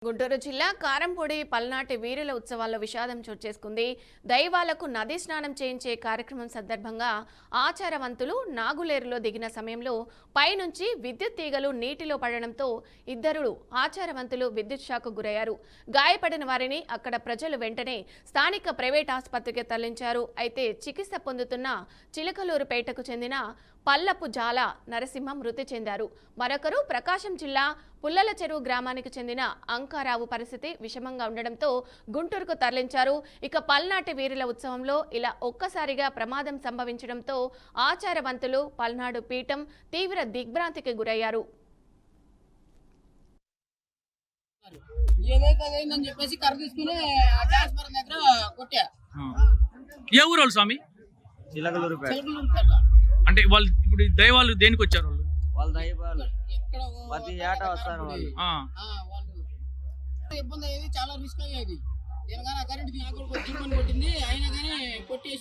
గుంటూరు జిల్లా కారంపొడి పల్నాటి వీరుల ఉత్సవాల్లో విషాదం చోటు చేసుకుంది. దైవాలకు నది స్నానం చేయించే కార్యక్రమం సందర్భంగా ఆచారవంతులు నాగులేరులో దిగిన సమయంలో పైనుంచి విద్యుత్ తీగలు నీటిలో పడడంతో ఇద్దరు ఆచారవంతులు విద్యుత్ షాక్ గురయ్యారు. గాయపడిన వారిని అక్కడ ప్రజలు వెంటనే స్థానిక ప్రైవేట్ ఆసుపత్రికి తరలించారు. అయితే చికిత్స పొందుతున్న చిలకలూరుపేటకు చెందిన పల్లపు జాల నరసింహ మృతి చెందారు. మరొకరు ప్రకాశం జిల్లా పుల్లల చెరువు గ్రామానికి చెందిన అంకారావు పరిస్థితి విషమంగా ఉండడంతో గుంటూరుకు తరలించారు. ఇక పల్నాటి వీరుల ఉత్సవంలో ఇలా ఒక్కసారిగా ప్రమాదం సంభవించడంతో ఆచారవంతులు పల్నాడు పీఠం తీవ్ర దిగ్భ్రాంతికి గురయ్యారు. అంటే వాళ్ళు ఇప్పుడు దైవాలు దేనికి వచ్చారు? వాళ్ళు దైవాలు ప్రతి ఏటా వస్తారు వాళ్ళు. ఇబ్బంది అయ్యేది, చాలా రిస్క్ అయ్యేది. నేను కానీ కరెంట్ కొట్టింది అయినా కానీ కొట్టేసి